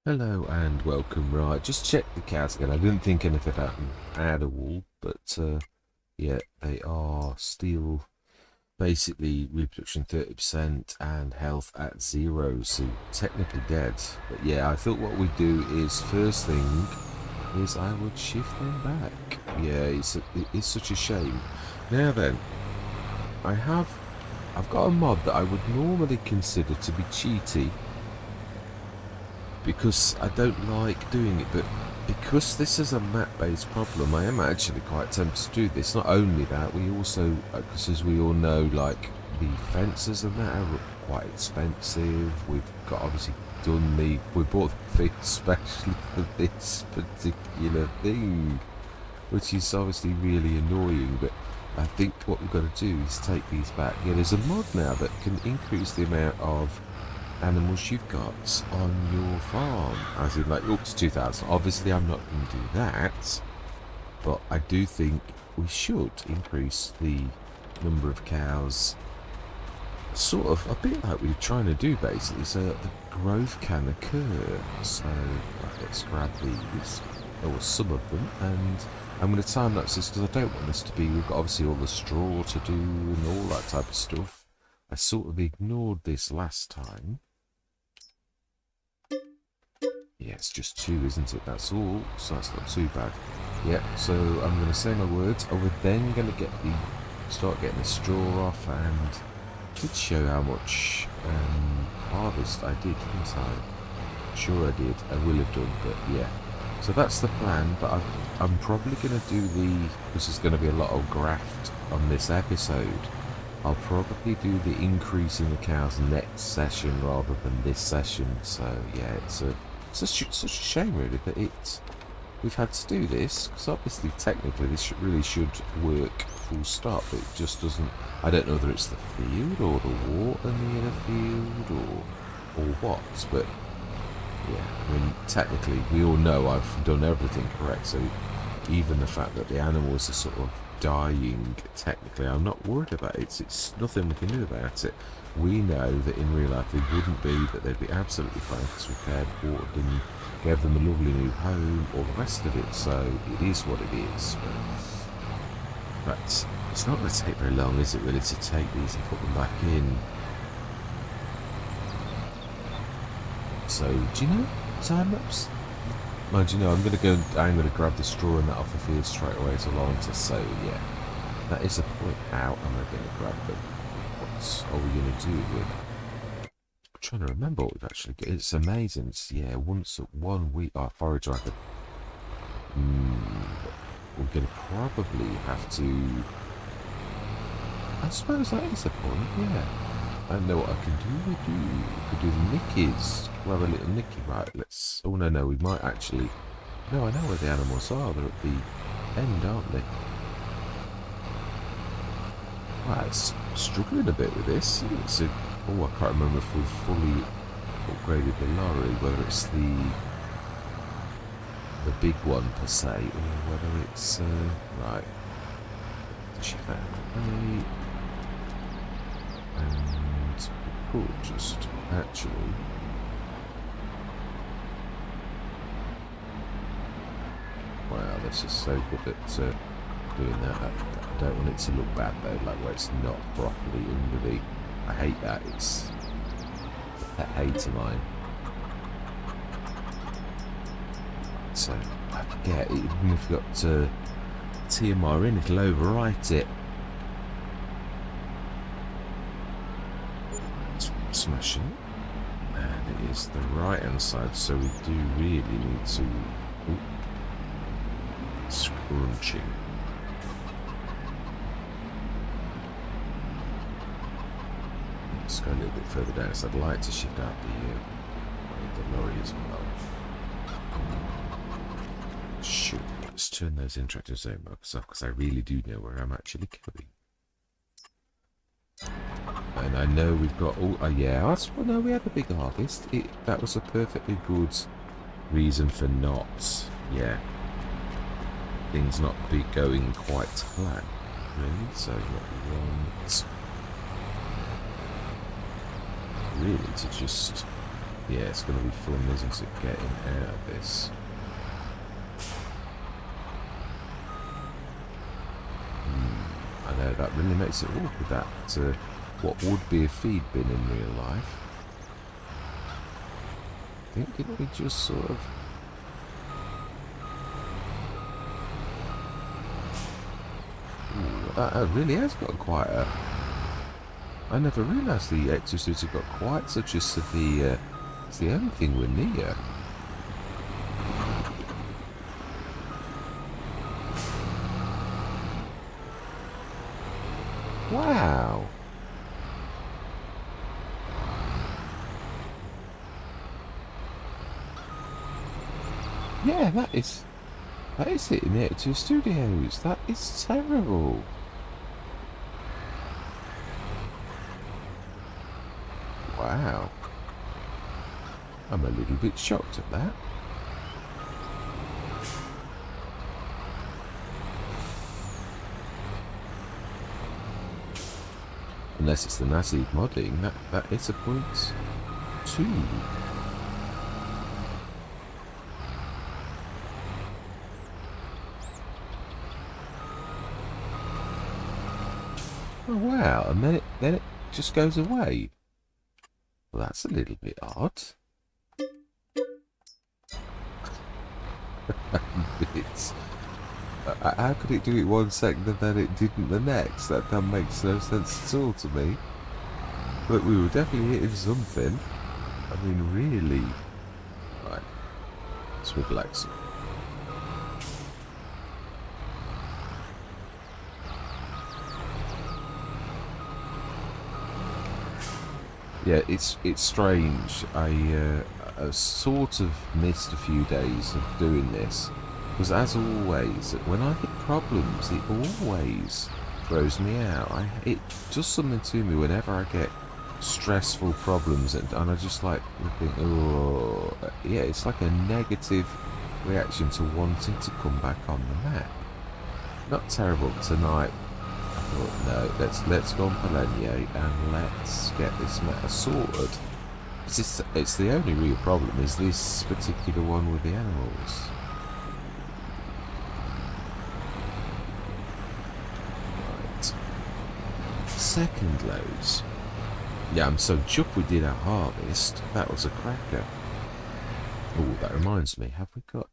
Hello and welcome. Right, just check the cows again. I didn't think anything about them at all, but yeah, they are still basically reproduction 30% and health at 0, so technically dead. But yeah, I thought what we'd do is first thing is I would shift them back. Yeah, it's such a shame. Now then, I've got a mod that I would normally consider to be cheaty, because I don't like doing it, but because this is a map-based problem, I am actually quite tempted to do this. Not only that, we also, because as we all know, like, the fences and that are quite expensive. We've got obviously we bought the thing especially for this particular thing, which is obviously really annoying, but I think what we've got to do is take these back. Yeah, there's a mod now that can increase the amount of animals you've got on your farm, as in like up to 2,000. Obviously I'm not going to do that, but I do think we should increase the number of cows, sort of a bit like we were trying to do basically, so that the growth can occur. So let's grab these, or some of them, and I'm going to time lapse this because I don't want this to be, we've got obviously all the straw to do and all that type of stuff. I sort of ignored this last time. Yeah, it's just 2, isn't it? That's all, so that's not too bad. Yeah, so I'm going to say my words. We're then going to start getting the straw off, and did show how much harvest I did, didn't I? Sure I did. I will have done, but yeah. So that's the plan, but I'm probably going to do this is going to be a lot of graft on this episode. I'll probably do the increase in the cows next session rather than this session. So yeah, it's such a shame really that we've had to do this, because obviously technically this really should work full stop, but it just doesn't. I don't know whether it's the field or the water near the field or what, but yeah, I mean technically we all know I've done everything correct, so even the fact that the animals are sort of dying, technically I'm not worried about it. It's nothing we can do about it. We know that in real life they wouldn't be, that they'd be absolutely fine because we cared, watered them, gave them a lovely new home, all the rest of it, so it is what it is. But it's not going to take very long, is it really, to take these and put them back in? So, do you know time-lapse? Mind you know, I'm going to grab the straw and that off the field straight away to line to sow, yeah. That is the point. How am I going to grab them? What are we going to do with them? I'm trying to remember what we've actually got. It's amazing. It's, yeah, once at 1 week. Oh, forage I could. We're going to probably have to. I suppose that is the point, yeah. I know what I can do. We could do the Nickies. We'll have a little Nicky. Right, let's. Oh, no, we might actually. No, I know where the animals are. They're at the end, aren't they? Right, it's struggling a bit with this. It's a. Oh, I can't remember if we've fully upgraded the lorry, whether it's the big one per se, or whether it's right. Check that away. And we could just actually. Wow, this is so good at doing that. I don't want it to look bad though, like where it's not properly under the. I hate that. It's a pet hate of mine. So I forget, even if you've got TMR in, it'll overwrite it. Smashing. And it is the right hand side, so we do really need to. Ooh, scrunching. Let's go a little bit further down, so I'd like to shift out the lorry as well. Shoot, let's turn those interactive zone markers off, because I really do know where I'm actually going. And I know we've got all. Yeah, well, no, we had a big harvest. That was a perfectly good reason for not. Yeah. Things not be going quite to plan, really. So what we want really to just Yeah, it's going to be fun, isn't it, getting out of this. I know, that really makes it awkward, that what would be a feed bin in real life. I think, didn't we just sort of... Ooh, that really has got quite a... I never realised the exorcist had got quite such a severe... It's the only thing we're near. Wow. Yeah, that is it in the MA7 Studios. That is terrible. Wow. I'm a little bit shocked at that. Unless it's the massive modding, that is a point 2. Oh wow, and then it just goes away. Well, that's a little bit odd. It's, how could it do it 1 second and then it didn't the next? That makes no sense at all to me. But we were definitely hitting something. I mean, really. Right. Let's relax. Yeah, it's strange. I sort of missed a few days of doing this. Because as always, when I hit problems, it always throws me out. It does something to me whenever I get stressful problems, and I just like think, oh, yeah, it's like a negative reaction to wanting to come back on the map. Not terrible tonight. I thought, no, let's go on Pallegney and let's get this matter sorted. It's the only real problem is this particular one with the animals. Right. Second loads. Yeah, I'm so chuffed we did our harvest. That was a cracker. Oh, that reminds me. Have we got...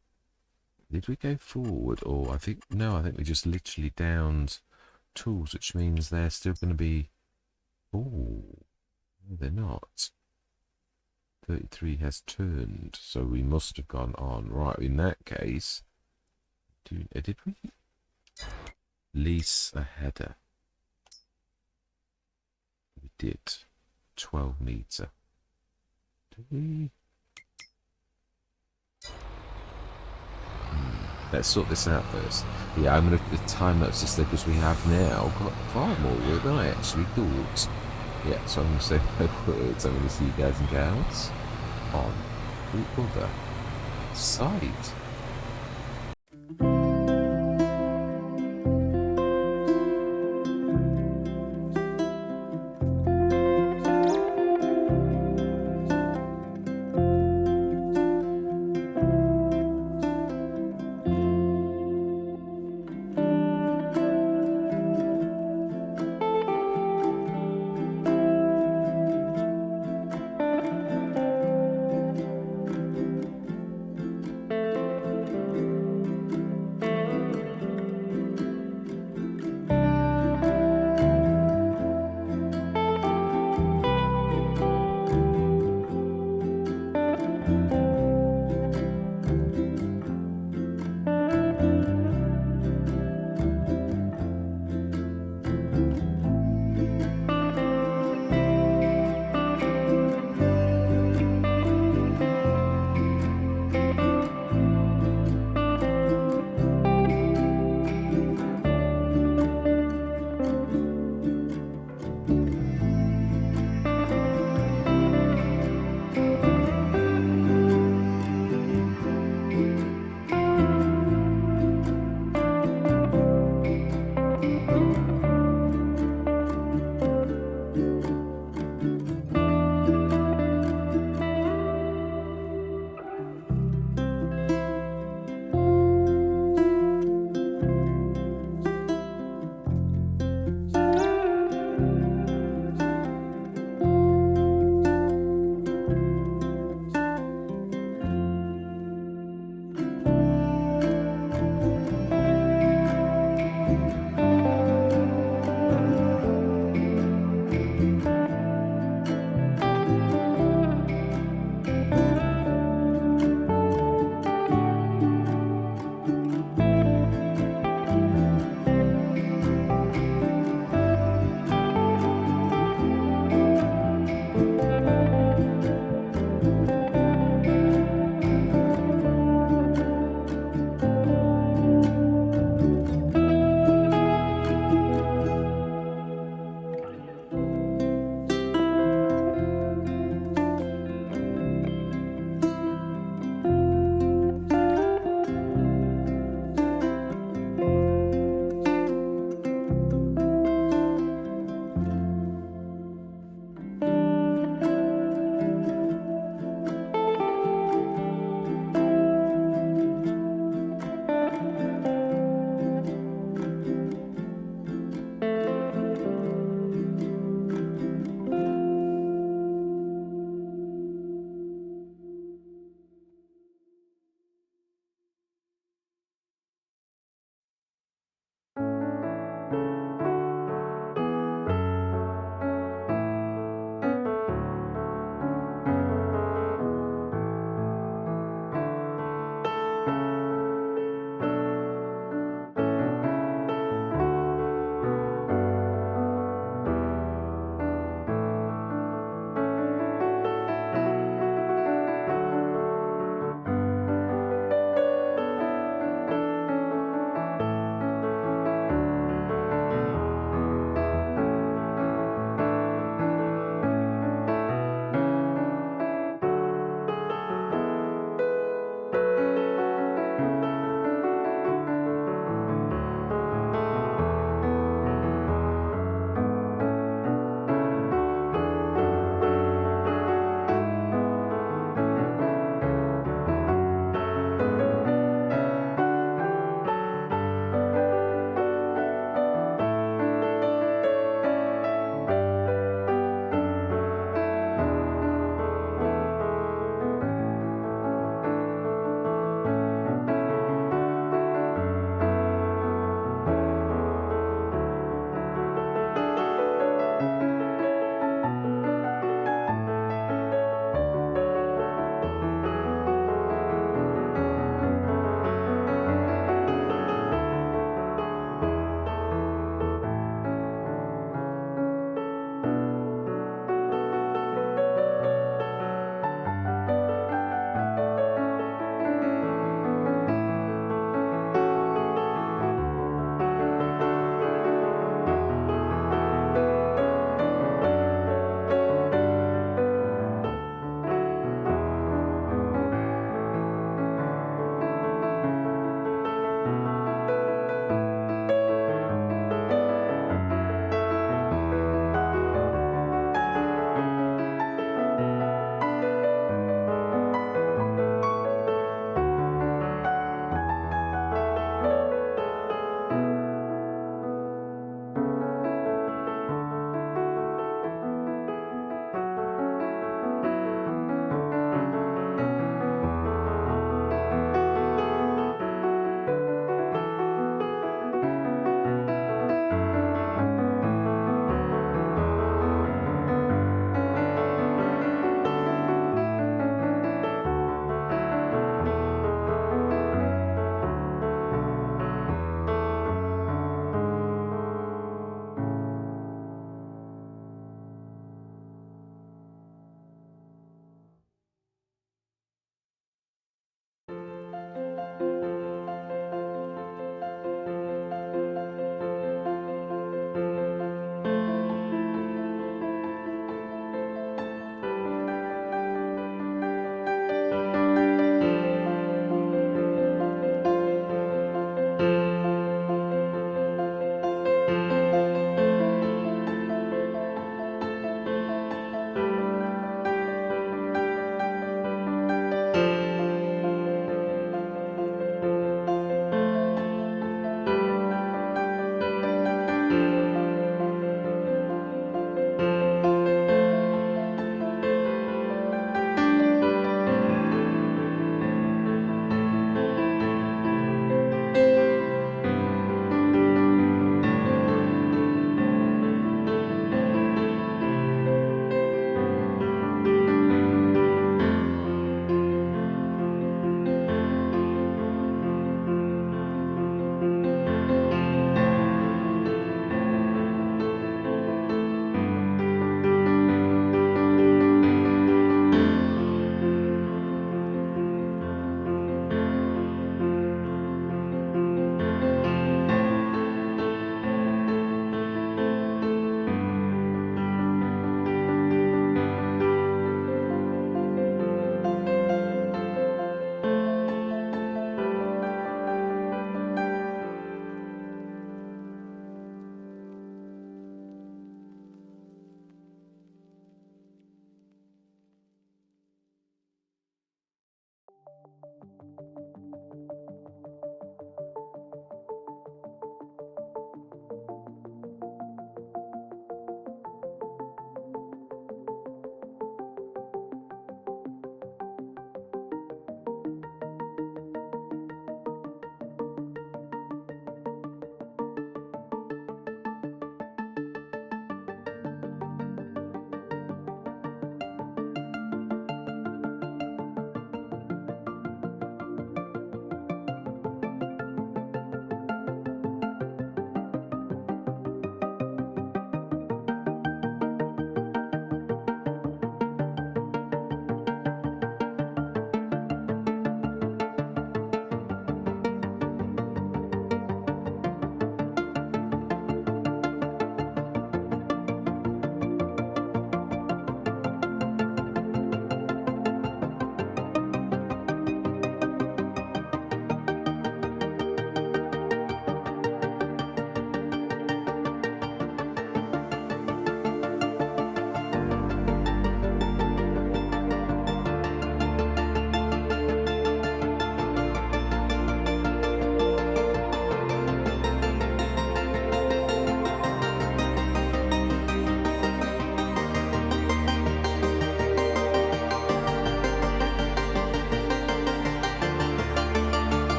Did we go forward? Or I think... No, I think we just literally downed tools, which means they're still going to be... Oh, no, they're not. 33 has turned, so we must have gone on. Right, in that case... Did we? Lease a header. We did. 12 meter. Did we? Let's sort this out first. Yeah, I'm going to time lapse this because we have now got far more work than I actually thought. Yeah, so I'm going to say no words. I'm going to see you guys and gals on the other side.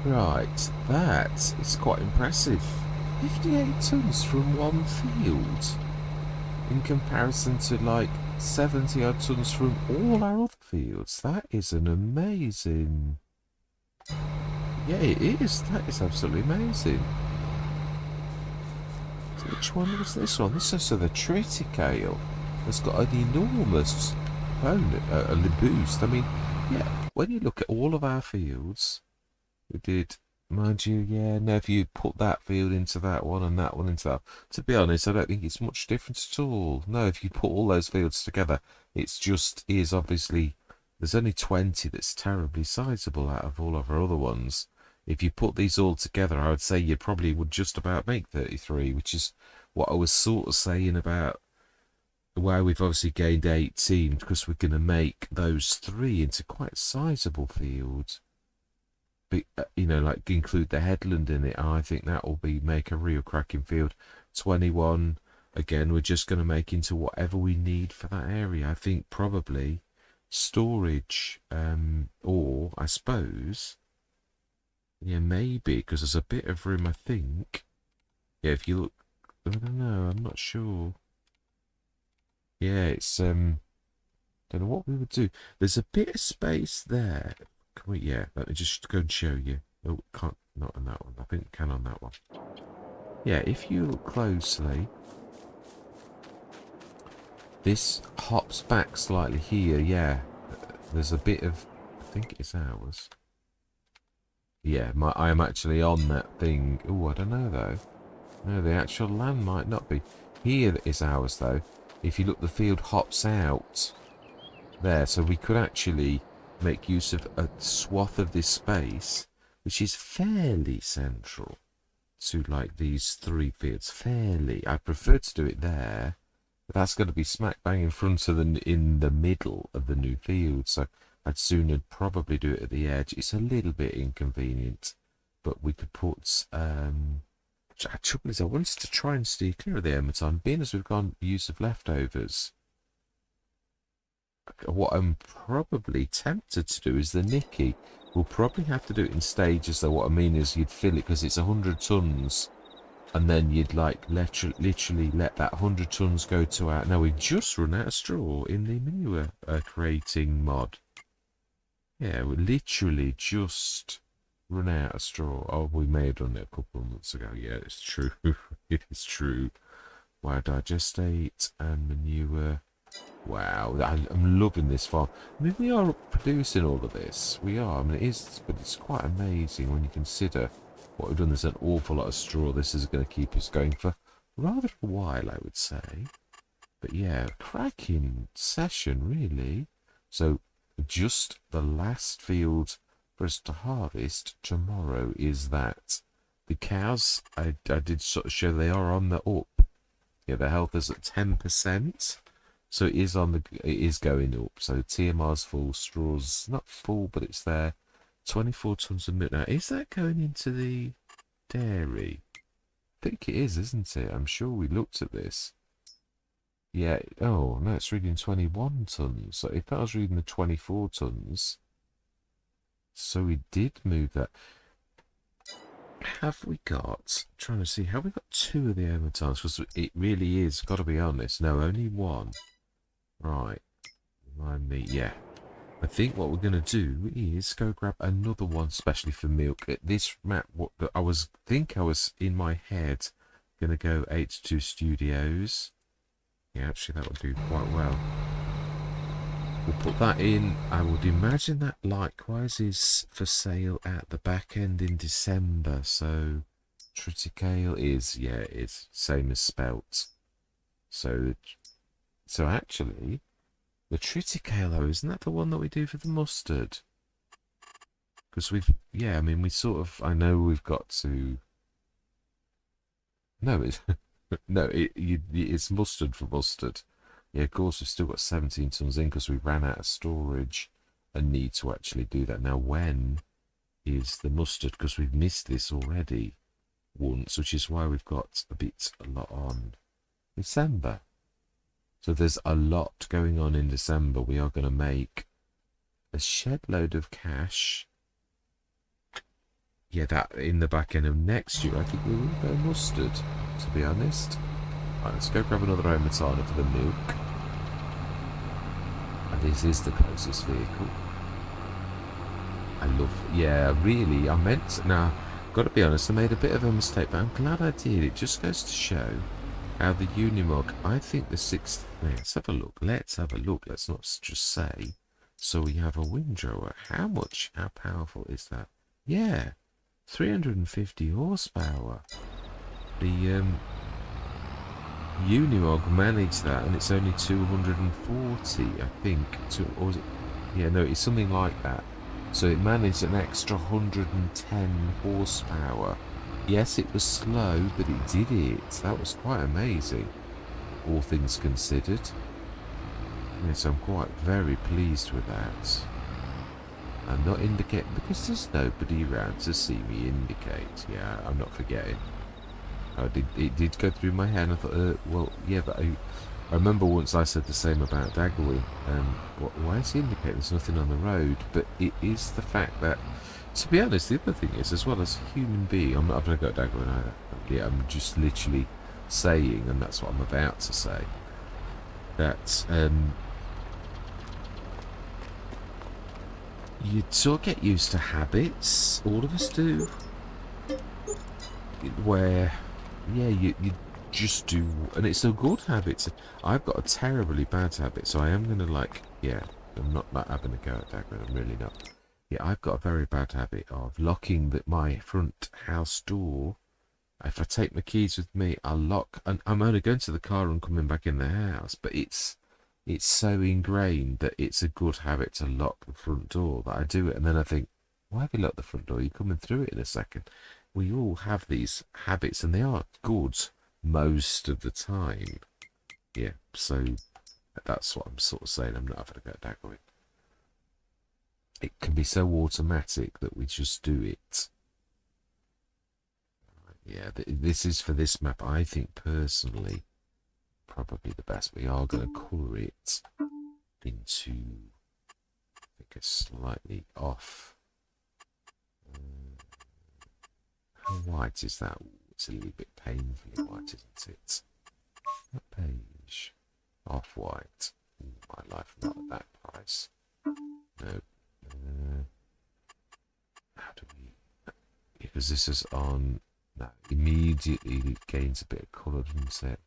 Right, that is quite impressive. 58 tonnes from one field in comparison to like 70 odd tonnes from all our other fields. That is an amazing... Yeah, it is. That is absolutely amazing. So which one was this one? This is the triticale. It's got an enormous boost. I mean, yeah, when you look at all of our fields, we did, mind you, yeah, now if you put that field into that one and that one into that, to be honest, I don't think it's much different at all. No, if you put all those fields together, it's just is obviously, there's only 20 that's terribly sizable out of all of our other ones. If you put these all together, I would say you probably would just about make 33, which is what I was sort of saying about why we've obviously gained 18, because we're going to make those 3 into quite sizable fields. But, you know, like include the headland in it. I think that will make a real cracking field. 21, again, we're just going to make into whatever we need for that area. I think probably storage, or I suppose, yeah, maybe, because there's a bit of room, I think. Yeah, if you look, I don't know, I'm not sure. Yeah, it's, Don't know what we would do. There's a bit of space there. Can we? Yeah, let me just go and show you. Oh, can't. Not on that one. I think we can on that one. Yeah, if you look closely, this hops back slightly here. Yeah, there's a bit of. I think it's ours. Yeah, I am actually on that thing. Oh, I don't know though. No, the actual land might not be. Here is ours though. If you look, the field hops out there, so we could actually make use of a swath of this space, which is fairly central to like these 3 fields. Fairly, I prefer to do it there, but that's going to be smack bang in front of in the middle of the new field. So I'd sooner probably do it at the edge. It's a little bit inconvenient, but we could put. The trouble is, I wanted to try and steer clear of the Emerton, being as we've gone use of leftovers. What I'm probably tempted to do is the Nicky. We'll probably have to do it in stages, though. What I mean is you'd fill it, because it's 100 tons, and then you'd like literally let that 100 tons go to our... Now, we just run out of straw in the manure creating mod. Yeah, we literally just run out of straw. Oh, we may have done it a couple of months ago. Yeah, it's true. It is true. Biodigestate and manure. Wow, I'm loving this farm. I mean, we are producing all of this. We are. I mean, it is, but it's quite amazing when you consider what we've done. There's an awful lot of straw. This is going to keep us going for rather a while, I would say. But yeah, cracking session, really. So, just the last field for us to harvest tomorrow is that. The cows, I did sort of show they are on the up. Yeah, their health is at 10%. So it is going up. So TMR's full, straw's not full, but it's there. 24 tons of milk. Now, is that going into the dairy? I think it is, isn't it? I'm sure we looked at this. Yeah. Oh no, it's reading 21 tons. So if that was reading the 24 tons, so we did move that. Have we got? I'm trying to see. Have we got 2 of the Emertons? Because it really is. Got to be honest. No, only 1. Right, remind me, yeah. I think what we're going to do is go grab another one, especially for milk. At this map, I was in my head going to go H2 Studios. Yeah, actually that would do quite well. We'll put that in. I would imagine that likewise is for sale at the back end in December. So, triticale is, yeah, it's same as spelt. So actually, the triticale, though, isn't that the one that we do for the mustard? Because yeah, I mean, I know we've got to... No, it's mustard for mustard. Yeah, of course, we've still got 17 tons in because we ran out of storage and need to actually do that. Now, when is the mustard? Because we've missed this already once, which is why we've got a lot on December. So there's a lot going on in December. We are going to make a shed load of cash. Yeah, that in the back end of next year, I think we will go mustard, to be honest. Right, let's go grab another Omatana for the milk. And this is the closest vehicle. Now, got to be honest, I made a bit of a mistake, but I'm glad I did. It just goes to show how the Unimog, I think the 6th... Let's have a look. Let's not just say. So we have a windrower. How powerful is that? Yeah, 350 horsepower. The Unimog managed that, and it's only 240, I think. It's something like that. So it managed an extra 110 horsepower. Yes, it was slow, but it did it. That was quite amazing, all things considered. Yes, I'm quite very pleased with that. I'm not indicating, because there's nobody around to see me indicate. Yeah, I'm not forgetting. It did go through my head, and I thought, well, yeah, but I remember once I said the same about Daggerwing. Why is he indicating there's nothing on the road? But it is the fact that, to be honest, the other thing is, as well as a human being, I'm not going to go Daggerwing either. Yeah, I'm just literally saying, and that's what I'm about to say, that you sort of get used to habits. All of us do. Where, yeah, you just do, and it's a good habit. I've got a terribly bad habit, so I am going to like, yeah, I'm not having a go at that, but I'm really not. Yeah, I've got a very bad habit of locking my front house door. If I take my keys with me, I'll lock, and I'm only going to the car and coming back in the house, but it's so ingrained that it's a good habit to lock the front door that I do it, and then I think, why have you locked the front door? You're coming through it in a second. We all have these habits, and they are good most of the time. Yeah, so that's what I'm sort of saying. I'm not having to go back with it. It can be so automatic that we just do it. Yeah, this is for this map. I think personally, probably the best. We are going to colour it into, I think, a slightly off. How white is that? Ooh, it's a little bit painfully white, isn't it? That beige. Off-white. My life not at that price. No. How do we... Because this is on... No, immediately it gains a bit of colour, doesn't it?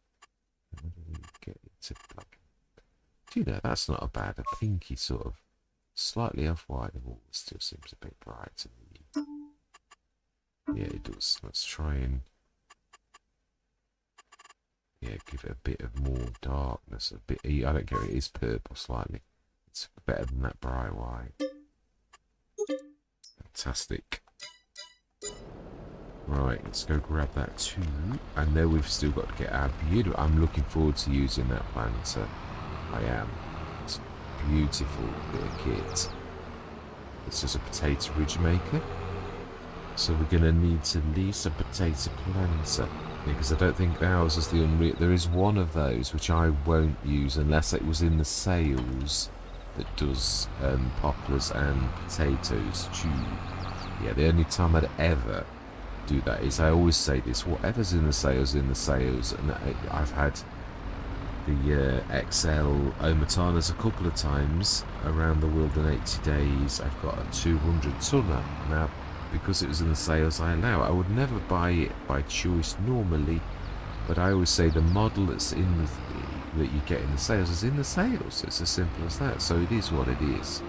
How do we get it to black? Do you know, that's not a bad, a pinky sort of, slightly off-white. Oh, it still seems a bit bright to me. Yeah, it does. Let's try and... Yeah, give it a bit of more darkness. A bit. I don't care. It is purple slightly. It's better than that bright white. Fantastic. Right, let's go grab that too. And then we've still got to get our beautiful... I'm looking forward to using that planter. I am. It's a beautiful bit of kit. This is a potato ridge maker. So we're going to need to lease a potato planter. Because I don't think ours is the unreal. There is one of those which I won't use unless it was in the sales that does poplars and potatoes too. Yeah, the only time I'd ever do that is, I always say this, whatever's in the sales, and I've had the XL Omatanas a couple of times around the world in 80 days. I've got a 200 tonner now. Because it was in the sales, I allow it. I would never buy it by choice normally, but I always say the model that's that you get in the sales is in the sales. It's as simple as that. So it is what it is.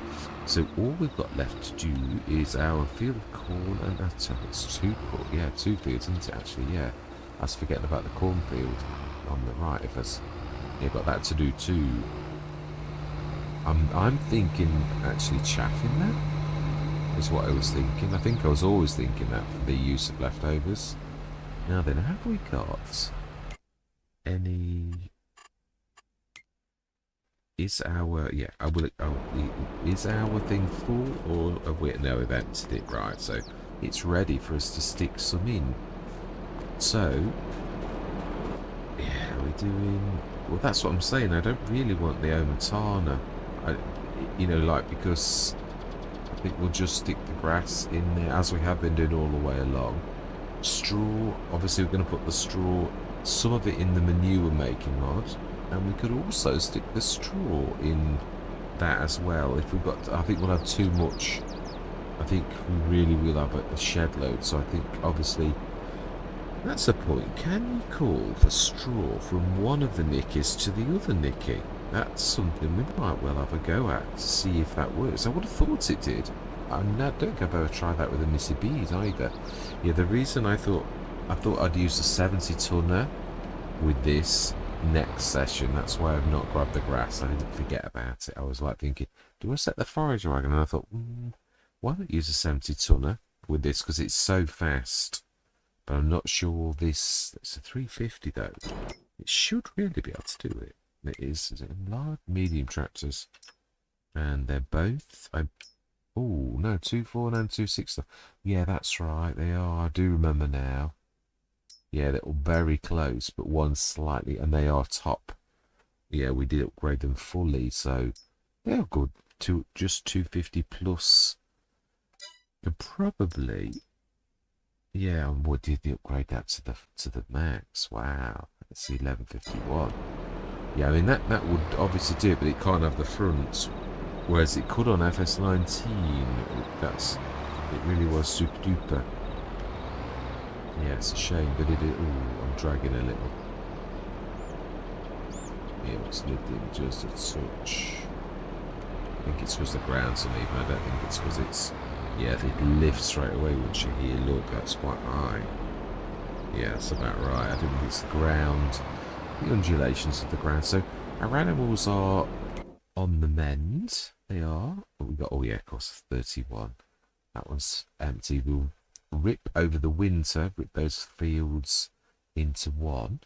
So all we've got left to do is our field of corn, and it's two fields, isn't it? Actually, yeah. I was forgetting about the cornfield on the right. If us, yeah, got that to do too. I'm thinking actually chaffing that. Is what I was thinking. I think I was always thinking that for the use of leftovers. Now then, have we got any... Is our... Yeah, is our thing full, or have we... No, we've emptied it, right, so it's ready for us to stick some in. So, yeah, we're doing... Well, that's what I'm saying. I don't really want the Omatana. Because... I think we'll just stick the grass in there as we have been doing all the way along. Straw, obviously we're going to put the straw, some of it in the manure making mod, and we could also stick the straw in that as well. If we've got, I think we'll have too much. I think we really will have a shed load, so I think obviously that's the point. Can you call for straw from one of the nickies to the other nickie? That's something we might well have a go at to see if that works. I would have thought it did. I don't think I've ever tried that with a Missy Bees either. Yeah, the reason I thought I'd use a 70 tonner with this next session. That's why I've not grabbed the grass. I didn't forget about it. I was like thinking, do I set the forage wagon? And I thought, why not use a 70 tonner with this? Because it's so fast. But I'm not sure this... It's a 350 though. It should really be able to do it. It is it large, medium tractors, and they're both. Oh no, 2.4 and 2.6. Yeah, that's right. They are. I do remember now. Yeah, they're all very close, but one's slightly, and they are top. Yeah, we did upgrade them fully, so they're good. Just 250 plus. And probably. Yeah, and what did they upgrade that to the max? Wow, that's 1151. Yeah, I mean, that would obviously do it, but it can't have the front. Whereas it could on FS19. It really was super duper. Yeah, it's a shame, but it. Ooh, I'm dragging a little. Yeah, it's lifting just a touch. I think it's because the ground's uneven. I don't think it's because it's. Yeah, it lifts straight away once you hear. Look, that's quite high. Yeah, that's about right. I think it's the ground, the undulations of the ground. So our animals are on the mend. They are. But we got. Oh yeah, of course, 31. That one's empty. We'll rip over the winter, rip those fields into one.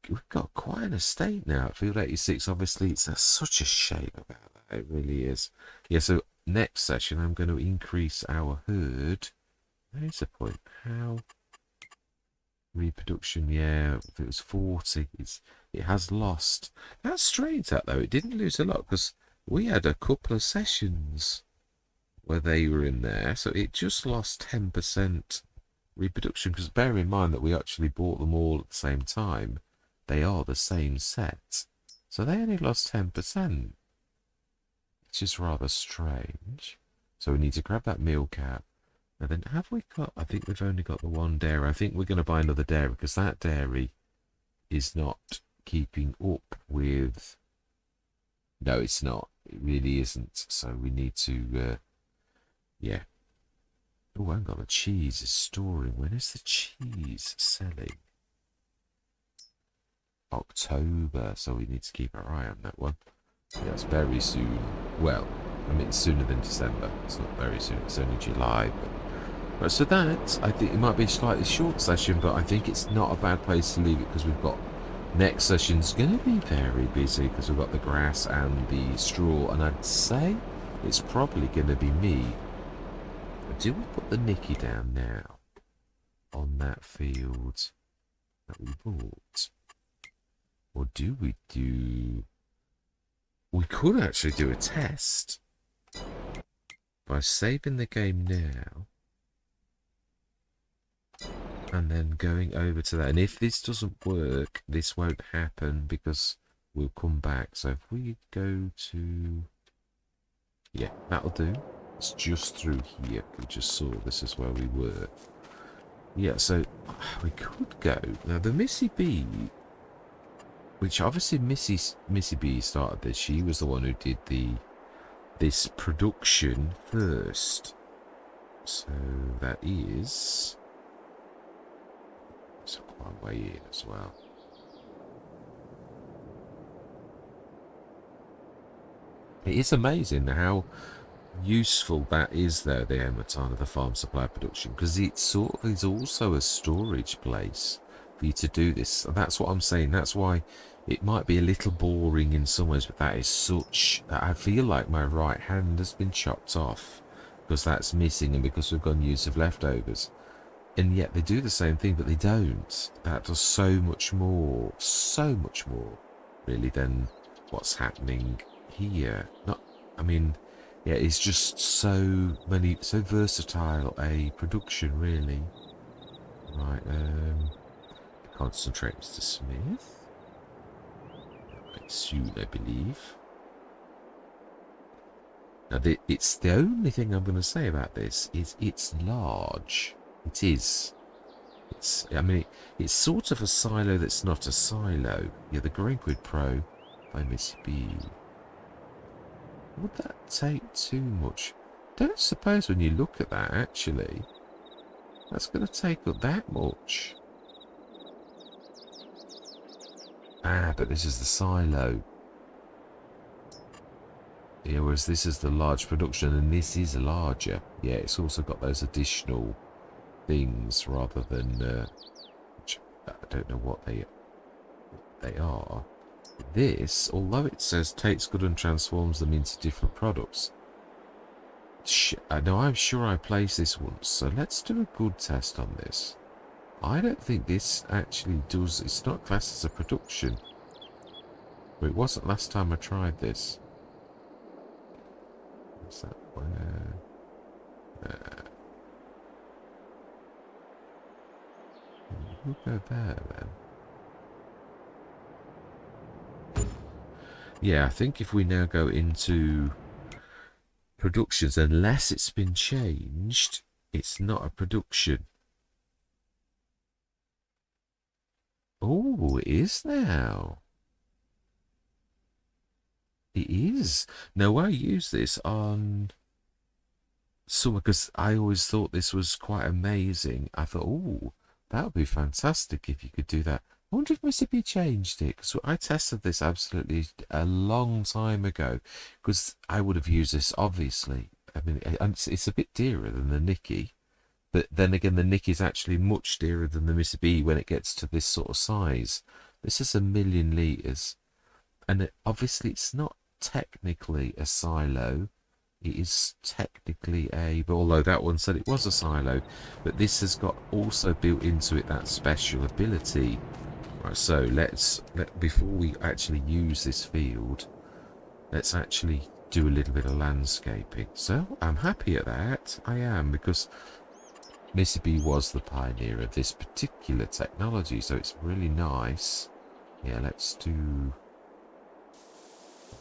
We've got quite an estate now at Field 86. Obviously, it's such a shame about that. It really is. Yeah, so next session, I'm going to increase our herd. There's the point. How? Reproduction, yeah, if it was 40, it has lost. That's strange, that, though. It didn't lose a lot, because we had a couple of sessions where they were in there, so it just lost 10% reproduction, because bear in mind that we actually bought them all at the same time. They are the same set, so they only lost 10%, which is rather strange. So we need to grab that meal cap. And then have we got, I think we've only got the one dairy. I think we're going to buy another dairy, because that dairy is not keeping up with, no, it's not. It really isn't. So we need to, yeah. Oh, hang on, the cheese is storing. When is the cheese selling? October, so we need to keep our eye on that one. Yeah, it's very soon. Well, I mean, it's sooner than December. It's not very soon. It's only July. But so that, I think it might be a slightly short session, but I think it's not a bad place to leave it, because we've got next session's going to be very busy, because we've got the grass and the straw, and I'd say it's probably going to be me. Do we put the Nicky down now on that field that we bought? Or do we do... We could actually do a test by saving the game now and then going over to that. And if this doesn't work, this won't happen, because we'll come back. So if we go to... Yeah, that'll do. It's just through here. We just saw this is where we were. Yeah, so we could go... Now, the Missy Bee, which obviously Missy Bee started this. She was the one who did this production first. So that is... It's quite a way in as well. It is amazing how useful that is, though, the Ematana, the farm supply production, because it sort of is also a storage place for you to do this. And that's what I'm saying. That's why it might be a little boring in some ways, but that is such that I feel like my right hand has been chopped off because that's missing, and because we've got use of leftovers. And yet they do the same thing, but they don't. That does so much more, really, than what's happening here. Not, I mean, yeah, it's just so versatile a production, really. Right, concentrate, Mr. Smith. Quite soon, I believe. Now, it's the only thing I'm going to say about this is it's large. It is. I mean, it's sort of a silo that's not a silo. Yeah, the Greenwood Pro by Miss B. Would that take too much? Don't suppose when you look at that, actually, that's going to take up that much. Ah, but this is the silo. Yeah, whereas this is the large production, and this is larger. Yeah, it's also got those additional things rather than which I don't know what they are. This, although it says takes good and transforms them into different products, now I'm sure I placed this once, so let's do a good test on this. I don't think this actually does. It's not classed as a production, but it wasn't last time I tried this. What's that? Where? We'll go there then. Yeah, I think if we now go into productions. Unless it's been changed, it's not a production. Oh, it is now. It is. Now, I use this on summer because I always thought this was quite amazing. I thought, oh, that would be fantastic if you could do that. I wonder if Mississippi changed it, because I tested this absolutely a long time ago, because I would have used this, obviously. I mean, it's a bit dearer than the Nicky, but then again, the Nicky is actually much dearer than the Mississippi when it gets to this sort of size. This is 1,000,000 litres, and obviously it's not technically a silo. It is technically but although that one said it was a silo, but this has got also built into it that special ability. Right, so before we actually use this field, let's actually do a little bit of landscaping. So I'm happy at that. I am, because Mississippi was the pioneer of this particular technology, so it's really nice. Yeah, let's do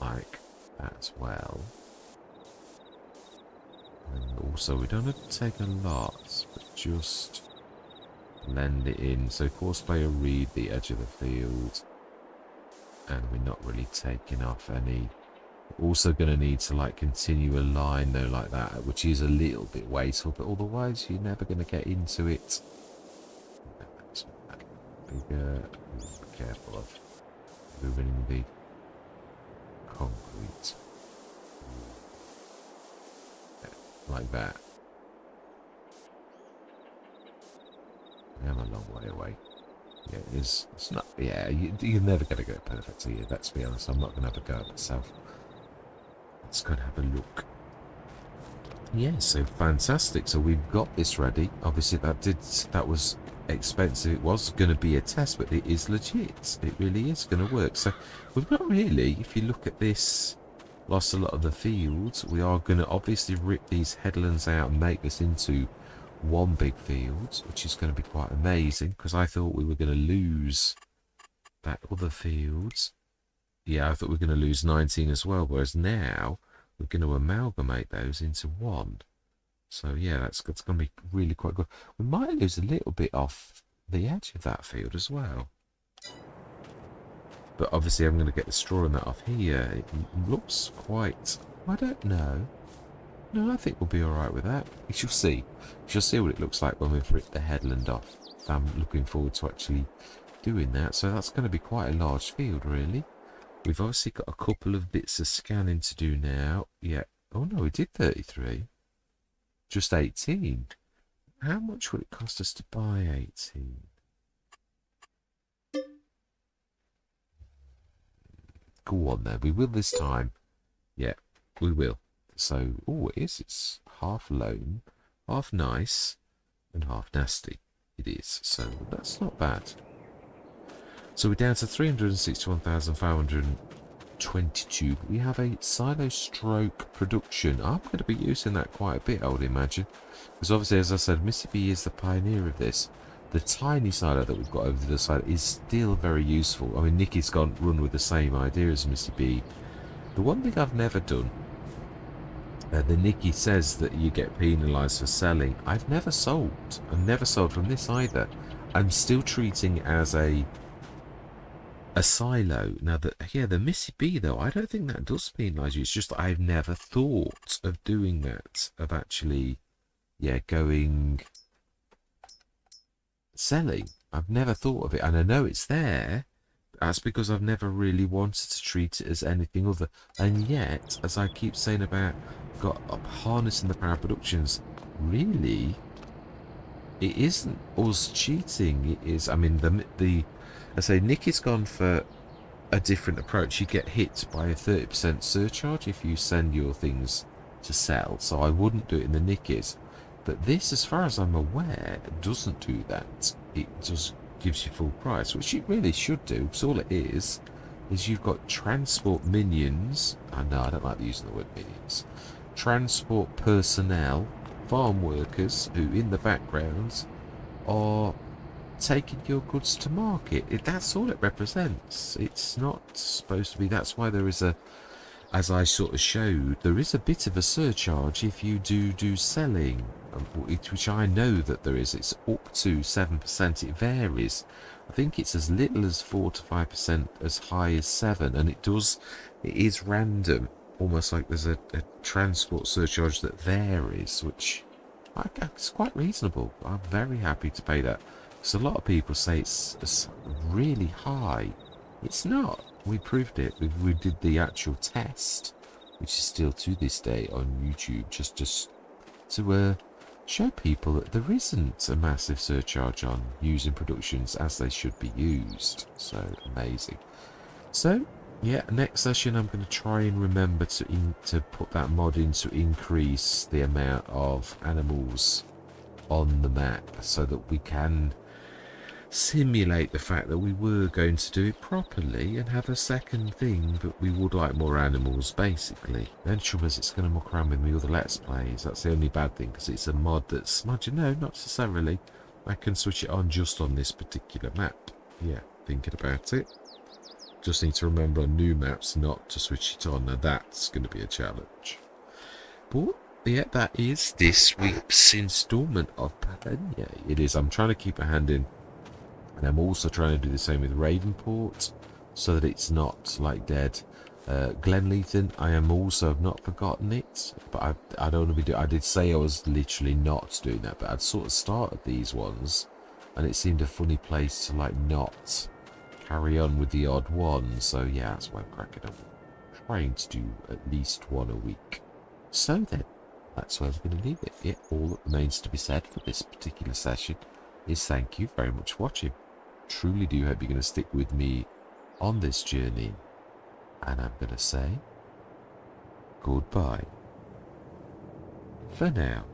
like that as well. And also, we don't have to take a lot, but just blend it in. So Courseplay will read the edge of the field, and we're not really taking off any. We're also going to need to like continue a line though, like that, which is a little bit wasteful, but otherwise you're never going to get into it. Bigger. Be careful of ruining the concrete. Like that. I'm a long way away. Yeah, it is. It's not. Yeah, you're never going to get it perfect, are you? Let's be honest. I'm not going to have a go at myself. Let's go and have a look. Yeah, so fantastic. So we've got this ready. Obviously, that was expensive. It was going to be a test, but it is legit. It really is going to work. So we've not really, if you look at this, lost a lot of the fields. We are going to obviously rip these headlands out and make this into one big field, which is going to be quite amazing, because I thought we were going to lose that other fields. Yeah, I thought we were going to lose 19 as well, whereas now we're going to amalgamate those into one. So yeah, that's going to be really quite good. We might lose a little bit off the edge of that field as well. But obviously I'm going to get the straw in that off here. It looks quite... I don't know. No, I think we'll be alright with that. You shall see. You shall see what it looks like when we've ripped the headland off. I'm looking forward to actually doing that. So that's going to be quite a large field, really. We've obviously got a couple of bits of scanning to do now. Yeah. Oh no, we did 33. Just 18. How much would it cost us to buy 18? Go on there. We will this time. Yeah, we will. So, oh, it is. It's half loan, half nice, and half nasty. It is. So that's not bad. So we're down to 361,522. We have a silo stroke production. I'm going to be using that quite a bit, I would imagine. Because obviously, as I said, Mississippi is the pioneer of this. The tiny silo that we've got over the side is still very useful. I mean, Nicky's run with the same idea as Mississippi. The one thing I've never done, the Nicky says that you get penalised for selling. I've never sold. I've never sold from this either. I'm still treating it as a silo. Now, the Mississippi, though, I don't think that does penalise you. It's just that I've never thought of doing that, of actually, going selling. I've never thought of it, and I know it's there. That's because I've never really wanted to treat it as anything other. And yet, as I keep saying about harnessing the power of productions, really, it isn't us cheating. It is, I mean, I say Nicky's gone for a different approach. You get hit by a 30% surcharge if you send your things to sell. So I wouldn't do it in the Nicky's. But this, as far as I'm aware, doesn't do that. It just gives you full price, which it really should do, because all it is you've got transport minions. I know, I don't like using the word minions. Transport personnel, farm workers, who in the background are taking your goods to market. That's all it represents. It's not supposed to be. That's why there is a as I sort of showed, there is a bit of a surcharge if you do selling, which I know that there is. It's up to 7%. It varies. I think it's as little as 4 to 5%, as high as 7, and it is random, almost like there's a transport surcharge that varies, which it's quite reasonable. I'm very happy to pay that. Because a lot of people say it's really high. It's not. We proved it. We did the actual test, which is still to this day on YouTube, just to show people that there isn't a massive surcharge on using productions as they should be used. So amazing. So yeah, next session I'm going to try and remember to put that mod in to increase the amount of animals on the map, so that we can simulate the fact that we were going to do it properly and have a second thing, but we would like more animals, basically. Then trouble is, it's going to muck around with me other Let's Plays. That's the only bad thing, because it's a mod that's... no, not necessarily. I can switch it on just on this particular map. Yeah, thinking about it. Just need to remember on new maps not to switch it on. Now that's going to be a challenge. But yeah, that is this week's instalment of Pallegney. It is. I'm trying to keep a hand in. And I'm also trying to do the same with Ravenport, so that it's not like dead. Glenleithen, I am also, I've not forgotten it, but I don't want to be doing. I did say I was literally not doing that, but I'd sort of started these ones, and it seemed a funny place to like not carry on with the odd one. So yeah, that's why I'm cracking up. Trying to do at least one a week. So then, that's where we're going to leave it. Yeah, all that remains to be said for this particular session is thank you very much for watching. Truly do hope you're going to stick with me on this journey, and I'm going to say goodbye for now.